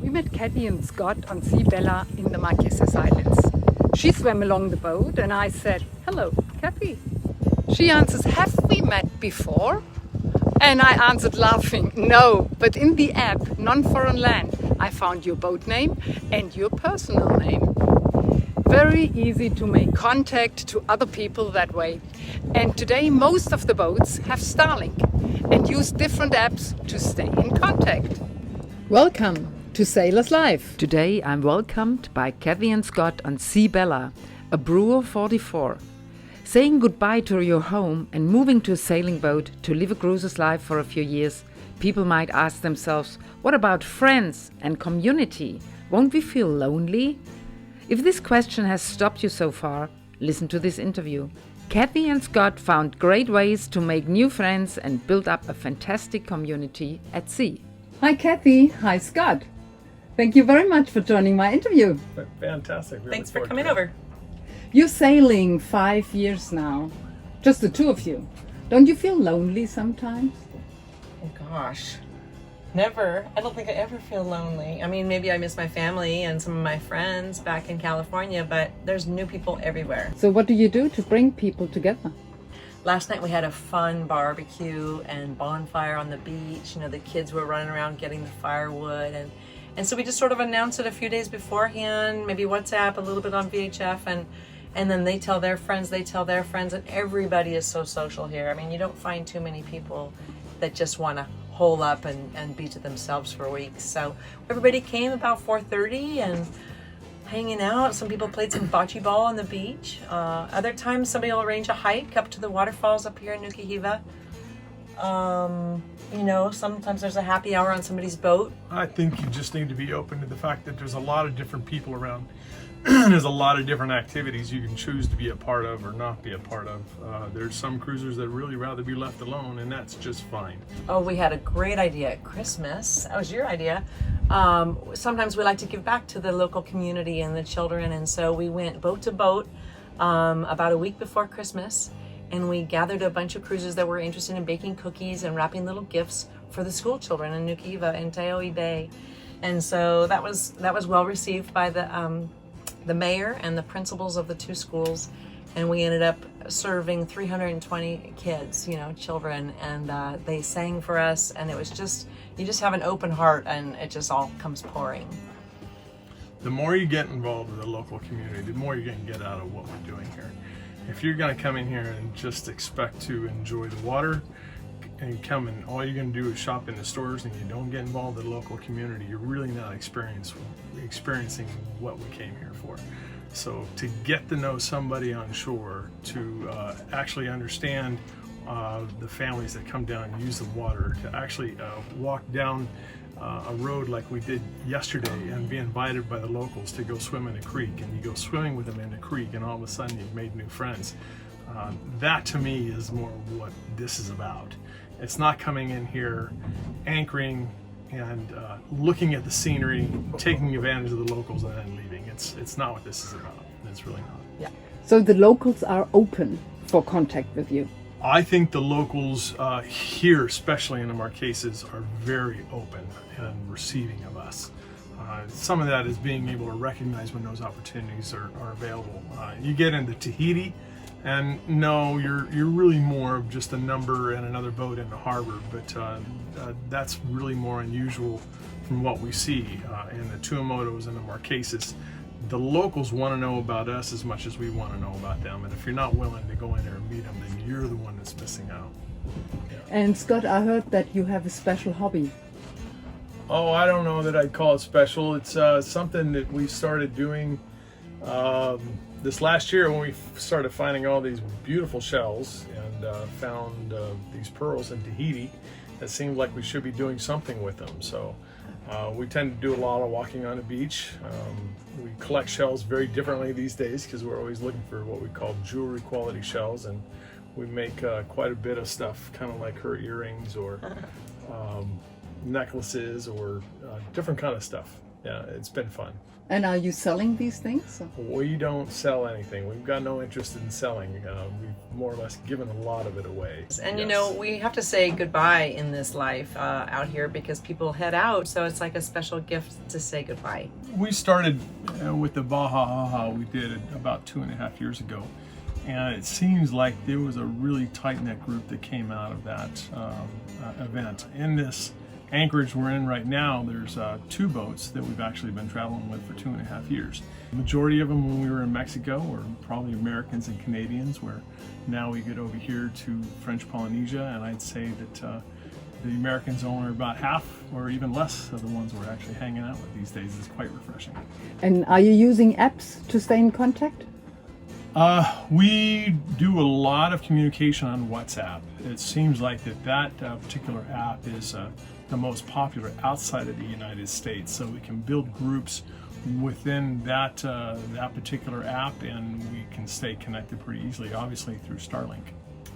We met Kathy and Scott on Sea Bella in the Marquesas Islands. She swam along the boat and I said, "Hello, Kathy." She answers, "Have we met before?" And I answered laughing, "No, but in the app, Non-Foreign Land, I found your boat name and your personal name." Very easy to make contact to other people that way. And today most of the boats have Starlink and use different apps to stay in contact. Welcome to Sailors Life. Today I'm welcomed by Kathy and Scott on Sea Bella, a brewer 44. Saying goodbye to your home and moving to a sailing boat to live a cruiser's life for a few years, people might ask themselves, what about friends and community? Won't we feel lonely? If this question has stopped you so far, listen to this interview. Kathy and Scott found great ways to make new friends and build up a fantastic community at sea. Hi Kathy, hi Scott. Thank you very much for joining my interview. Fantastic. Thanks for coming over. You're sailing 5 years now, just the two of you. Don't you feel lonely sometimes? Oh gosh, never. I don't think I ever feel lonely. I mean, maybe I miss my family and some of my friends back in California, but there's new people everywhere. So what do you do to bring people together? Last night we had a fun barbecue and bonfire on the beach. You know, the kids were running around getting the firewood, and so we just sort of announced it a few days beforehand, maybe WhatsApp, a little bit on VHF, and then they tell their friends, and everybody is so social here. I mean, you don't find too many people that just want to hole up and be to themselves for weeks. So everybody came about 4:30 and hanging out. Some people played some bocce ball on the beach. Other times somebody will arrange a hike up to the waterfalls up here in Nukuhiva. You know, sometimes there's a happy hour on somebody's boat. I think you just need to be open to the fact that there's a lot of different people around. There's a lot of different activities you can choose to be a part of or not be a part of. There's some cruisers that really rather be left alone, and that's just fine. Oh, we had a great idea at Christmas. That was your idea. Sometimes we like to give back to the local community and the children, and so we went boat to boat about a week before Christmas, and we gathered a bunch of cruisers that were interested in baking cookies and wrapping little gifts for the school children in Nukuhiva and Taiohae Bay. And so that was well received by the mayor and the principals of the two schools, and we ended up serving 320 kids, you know, children, and they sang for us, and it was just, you just have an open heart and it just all comes pouring. The more you get involved with the local community, the more you're going to get out of what we're doing here. If you're going to come in here and just expect to enjoy the water and come and all you're going to do is shop in the stores and you don't get involved with the local community, you're really not experiencing what we came here for. So to get to know somebody on shore, to actually understand the families that come down and use the water, to actually walk down a road like we did yesterday and be invited by the locals to go swim in a creek, and you go swimming with them in the creek and all of a sudden you've made new friends. That to me is more what this is about. It's not coming in here, anchoring and looking at the scenery, taking advantage of the locals and then leaving. It's not what this is about. It's really not. Yeah. So the locals are open for contact with you? I think the locals here, especially in the Marquesas, are very open and receiving of us. Some of that is being able to recognize when those opportunities are available. You get into Tahiti, and no, you're really more of just a number and another boat in the harbor, but that's really more unusual from what we see in the Tuamotus and the Marquesas. The locals want to know about us as much as we want to know about them, and if you're not willing to go in there and meet them, then you're the one that's missing out. Yeah. And Scott, I heard that you have a special hobby. Oh, I don't know that I'd call it special. It's something that we started doing this last year when we started finding all these beautiful shells and found these pearls in Tahiti. It seemed like we should be doing something with them. So we tend to do a lot of walking on the beach. We collect shells very differently these days because we're always looking for what we call jewelry quality shells, and we make quite a bit of stuff, kind of like her earrings or necklaces or different kind of stuff. Yeah, it's been fun. And are you selling these things? We don't sell anything. We've got no interest in selling. We've more or less given a lot of it away. And you know, we have to say goodbye in this life out here because people head out. So it's like a special gift to say goodbye. We started with the Baja Haha we did about 2.5 years ago. And it seems like there was a really tight-knit group that came out of that event. In this anchorage we're in right now, there's 2 boats that we've actually been traveling with for 2.5 years. The majority of them when we were in Mexico were probably Americans and Canadians, where now we get over here to French Polynesia, and I'd say that the Americans only are about half or even less of the ones we're actually hanging out with these days. It's quite refreshing. And are you using apps to stay in contact? We do a lot of communication on WhatsApp. It seems like that particular app is the most popular outside of the United States. So we can build groups within that particular app, and we can stay connected pretty easily, obviously through Starlink.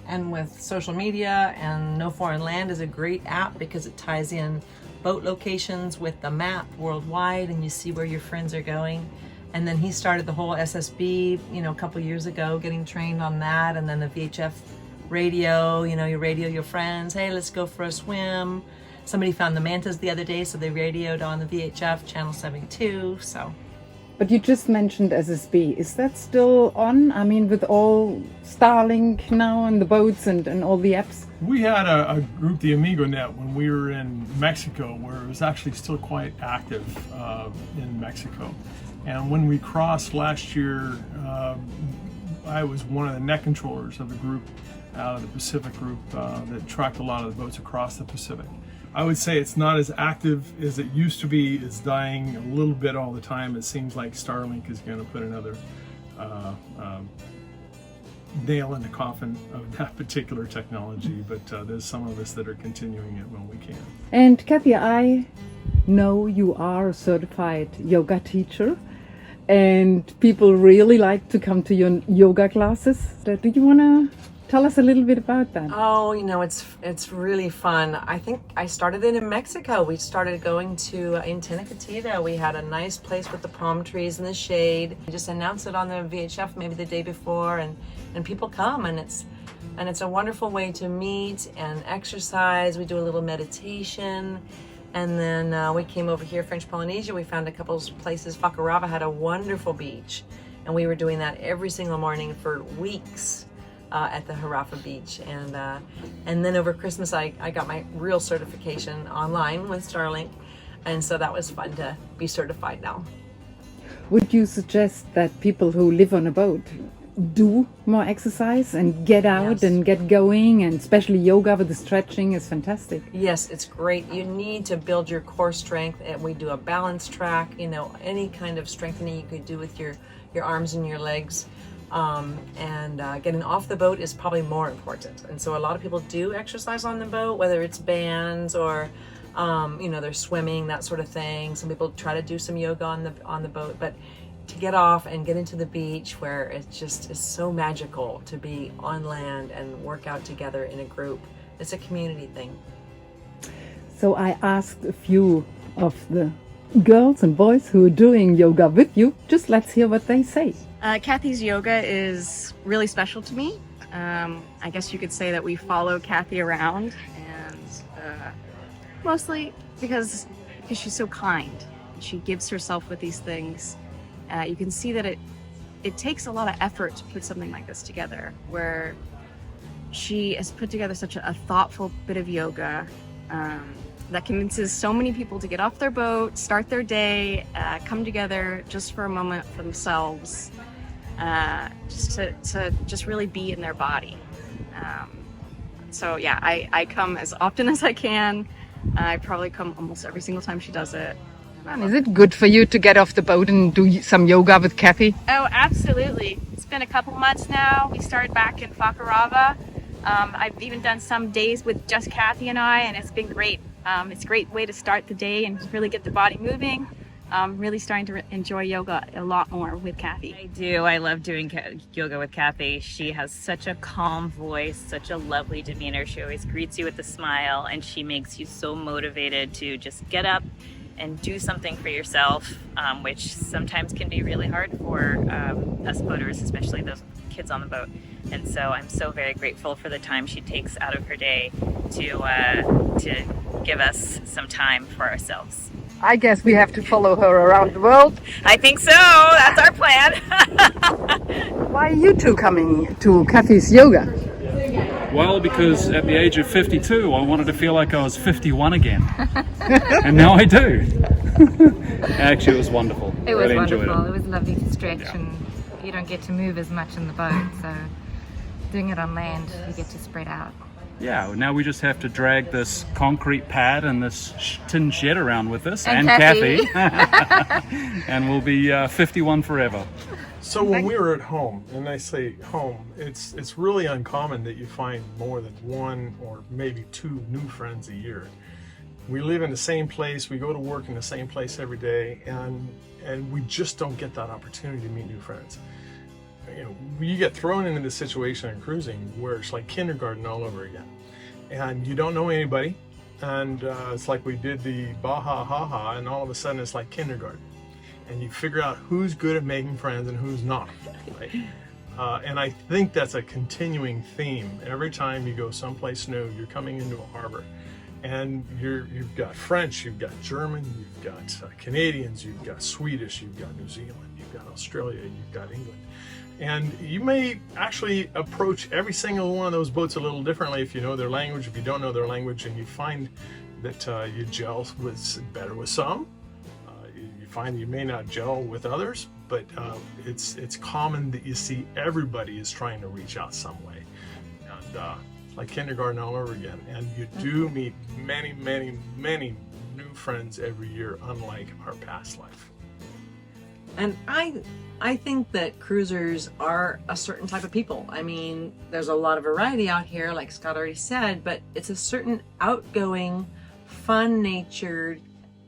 And with social media, and No Foreign Land is a great app because it ties in boat locations with the map worldwide, and you see where your friends are going. And then he started the whole SSB, you know, a couple years ago, getting trained on that. And then the VHF radio, you know, you radio your friends, hey, let's go for a swim. Somebody found the mantas the other day, so they radioed on the VHF channel 72. So. But you just mentioned SSB. Is that still on? I mean, with all Starlink now and the boats and all the apps? We had a group, the Amigo Net, when we were in Mexico, where it was actually still quite active in Mexico. And when we crossed last year, I was one of the net controllers of the group out of the Pacific group that tracked a lot of the boats across the Pacific. I would say it's not as active as it used to be. It's dying a little bit all the time. It seems like Starlink is going to put another nail in the coffin of that particular technology, but there's some of us that are continuing it when we can. And Kathy, I know you are a certified yoga teacher, and people really like to come to your yoga classes. So do you want to tell us a little bit about that? Oh, you know, it's really fun. I think I started it in Mexico. We started going to in Tenecatita. We had a nice place with the palm trees in the shade. We just announced it on the VHF maybe the day before, and people come, and it's a wonderful way to meet and exercise. We do a little meditation. And then we came over here, French Polynesia. We found a couple of places. Fakarava had a wonderful beach, and we were doing that every single morning for weeks at the Harafa beach. And then over Christmas, I got my real certification online with Starlink, and so that was fun to be certified now. Would you suggest that people who live on a boat do more exercise and get out and get going, and especially yoga with the stretching is fantastic? Yes, it's great. You need to build your core strength, and we do a balance track, you know, any kind of strengthening you could do with your arms and your legs. Getting off the boat is probably more important. And so a lot of people do exercise on the boat, whether it's bands or you know, they're swimming, that sort of thing. Some people try to do some yoga on the boat, but to get off and get into the beach, where it just is so magical to be on land and work out together in a group. It's a community thing. So I asked a few of the girls and boys who are doing yoga with you. Just let's hear what they say. Kathy's yoga is really special to me. I guess you could say that we follow Kathy around, and mostly because she's so kind. She gives herself with these things. You can see that it takes a lot of effort to put something like this together, where she has put together such a thoughtful bit of yoga that convinces so many people to get off their boat, start their day, come together just for a moment for themselves, just to just really be in their body. So yeah, I come as often as I can. I probably come almost every single time she does it. Is it good for you to get off the boat and do some yoga with Kathy? Oh, absolutely. It's been a couple months now. We started back in Fakarava. I've even done some days with just Kathy and I, and it's been great. It's a great way to start the day and really get the body moving. Really starting to enjoy yoga a lot more with Kathy. I do. I love doing yoga with Kathy. She has such a calm voice, such a lovely demeanor. She always greets you with a smile, and she makes you so motivated to just get up and do something for yourself, which sometimes can be really hard for us boaters, especially those kids on the boat. And so I'm so very grateful for the time she takes out of her day to give us some time for ourselves. I guess we have to follow her around the world. I think so. That's our plan. Why are you two coming to Kathy's yoga? Well, because at the age of 52, I wanted to feel like I was 51 again. And now I do. Actually, it was wonderful. It was really enjoyed wonderful. it. It was lovely to stretch, and you don't get to move as much in the boat, so doing it on land, you get to spread out. Yeah, now we just have to drag this concrete pad and this tin shed around with us, And Kathy. And we'll be 51 forever. So when we were at home, and I say home, it's really uncommon that you find more than one or maybe two new friends a year. We live in the same place, we go to work in the same place every day, and we just don't get that opportunity to meet new friends. You know, you get thrown into this situation in cruising where it's like kindergarten all over again, and you don't know anybody, and it's like we did the Baja Ha, and all of a sudden it's like kindergarten, and you figure out who's good at making friends and who's not, right? And I think that's a continuing theme. Every time you go someplace new, you're coming into a harbor, and you've got French, you've got German, you've got Canadians, you've got Swedish, you've got New Zealand, you've got Australia, you've got England. And you may actually approach every single one of those boats a little differently if you know their language, if you don't know their language, and you find that you gel better with some. You find you may not gel with others, but it's common that you see everybody is trying to reach out some way. And like kindergarten all over again. And you do meet many, many, many new friends every year, unlike our past life. And I think that cruisers are a certain type of people. I mean, there's a lot of variety out here, like Scott already said, but it's a certain outgoing, fun-natured,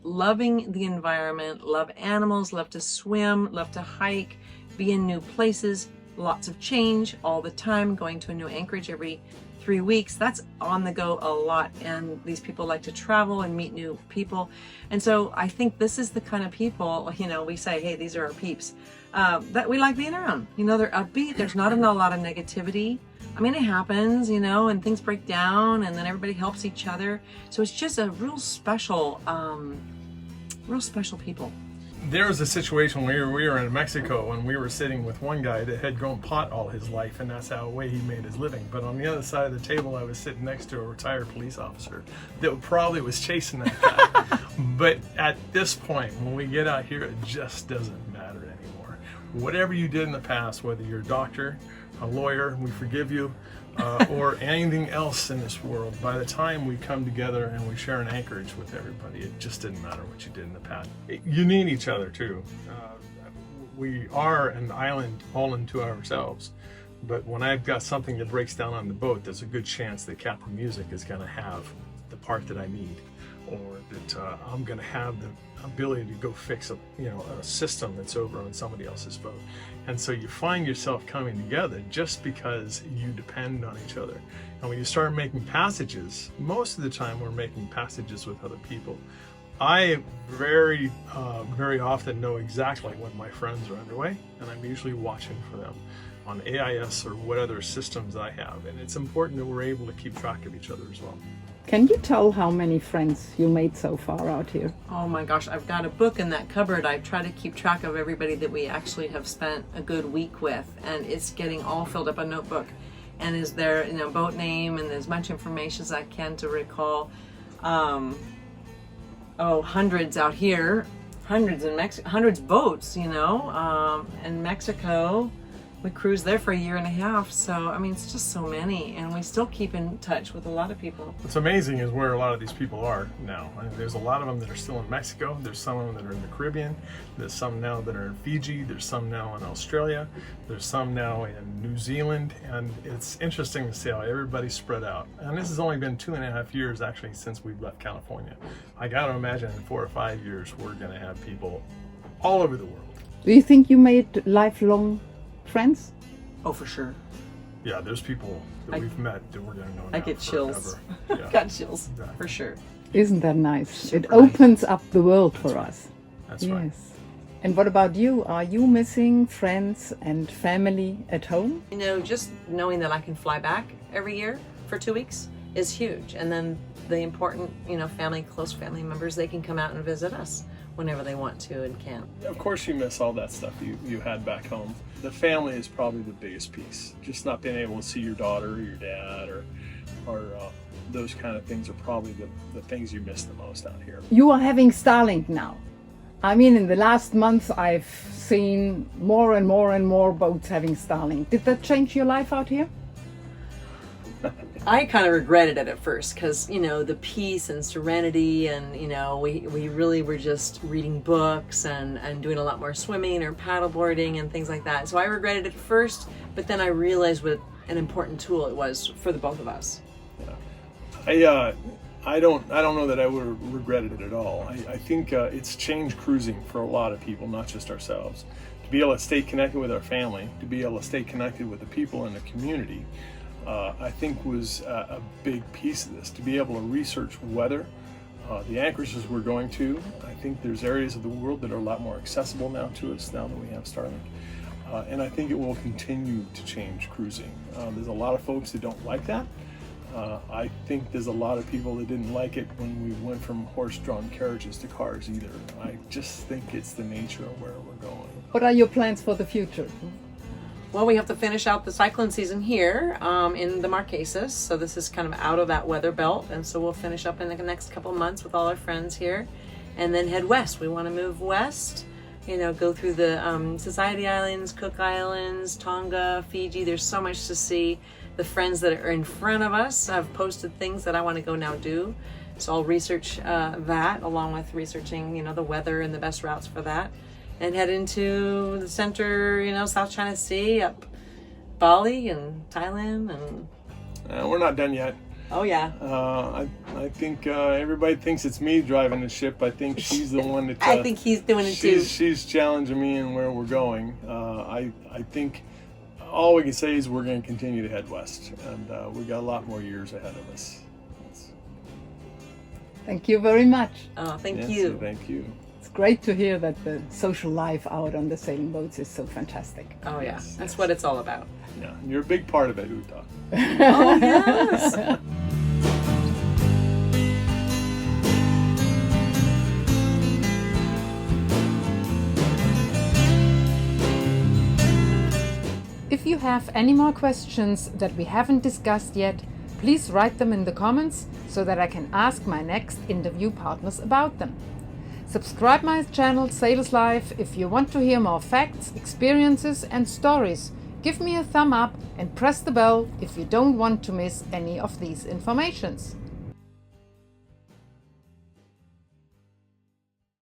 loving the environment, love animals, love to swim, love to hike, be in new places, lots of change all the time, going to a new anchorage every 3 weeks. That's on the go a lot, and these people like to travel and meet new people. And so I think this is the kind of people, you know, we say, hey, these are our peeps, that we like being around. You know, they're upbeat, there's not a lot of negativity. I mean, it happens, you know, and things break down, and then everybody helps each other. So it's just a real special people. There was a situation where we were in Mexico, and we were sitting with one guy that had grown pot all his life, and that's how way he made his living. But on the other side of the table, I was sitting next to a retired police officer that probably was chasing that guy. But at this point, when we get out here, it just doesn't matter anymore. Whatever you did in the past, whether you're a doctor, a lawyer, we forgive you, or anything else in this world, by the time we come together and we share an anchorage with everybody, it just didn't matter what you did in the past. You need each other too. We are an island all unto ourselves, but when I've got something that breaks down on the boat, there's a good chance that Captain Music is going to have the part that I need, or that I'm going to have the ability to go fix a system that's over on somebody else's boat. And so you find yourself coming together just because you depend on each other. And when you start making passages, most of the time we're making passages with other people. I very often know exactly when my friends are underway, and I'm usually watching for them on AIS or what other systems I have. And it's important that we're able to keep track of each other as well. Can you tell how many friends you made so far out here? Oh my gosh, I've got a book in that cupboard. I try to keep track of everybody that we actually have spent a good week with, and it's getting all filled up, a notebook. And is there, you know, boat name and as much information as I can to recall. Hundreds out here, hundreds boats, you know, in Mexico. We cruised there for 1.5 years, so I mean, it's just so many, and we still keep in touch with a lot of people. What's amazing is where a lot of these people are now. I mean, there's a lot of them that are still in Mexico. There's some of them that are in the Caribbean. There's some now that are in Fiji. There's some now in Australia. There's some now in New Zealand. And it's interesting to see how everybody's spread out. And this has only been 2.5 years actually since we've left California. I got to imagine in 4 or 5 years we're going to have people all over the world. Do you think you made lifelong friends? Oh, for sure. Yeah, there's people that we've met that we're going to know now I get chills. forever. Yeah. Got chills, Exactly. for sure. Isn't that nice? It Super nice. opens up the world for us. That's right. Yes. And what about you? Are you missing friends and family at home? You know, just knowing that I can fly back every year for 2 weeks is huge. And then the important, you know, close family members, they can come out and visit us whenever they want to and can. Of course you miss all that stuff you had back home. The family is probably the biggest piece. Just not being able to see your daughter or your dad or those kind of things are probably the things you miss the most out here. You are having Starlink now. I mean, in the last month, I've seen more and more and more boats having Starlink. Did that change your life out here? I kind of regretted it at first because, you know, the peace and serenity and, you know, we really were just reading books and doing a lot more swimming or paddleboarding and things like that. So I regretted it first, but then I realized what an important tool it was for the both of us. I don't know that I would have regretted it at all. I think it's changed cruising for a lot of people, not just ourselves. To be able to stay connected with our family, to be able to stay connected with the people in the community, I think was a big piece of this. To be able to research weather, the anchorages we're going to, I think there's areas of the world that are a lot more accessible now to us now that we have Starlink. And I think it will continue to change cruising. There's a lot of folks that don't like that. I think there's a lot of people that didn't like it when we went from horse-drawn carriages to cars either. I just think it's the nature of where we're going. What are your plans for the future? Well, we have to finish out the cyclone season here in the Marquesas. So this is kind of out of that weather belt. And so we'll finish up in the next couple of months with all our friends here and then head west. We want to move west, you know, go through the Society Islands, Cook Islands, Tonga, Fiji. There's so much to see. The friends that are in front of us have posted things that I want to go now do. So I'll research that along with researching, you know, the weather and the best routes for that. And head into the center, you know, South China Sea, up Bali and Thailand. And We're not done yet. oh yeah, I think everybody thinks it's me driving the ship. I think she's the one that. I think he's doing it too. She's challenging me in where we're going. I think all we can say is we're going to continue to head west, and we've got a lot more years ahead of us. Thank you very much. Oh, thank Yes, you. Thank you. It's great to hear that the social life out on the sailing boats is so fantastic. Oh yeah, Yes, that's yes. what it's all about. Yeah, you're a big part of it, Uta. Oh yes. If you have any more questions that we haven't discussed yet, please write them in the comments so that I can ask my next interview partners about them. Subscribe my channel Sailors Life if you want to hear more facts, experiences and stories. Give me a thumb up and press the bell if you don't want to miss any of these informations.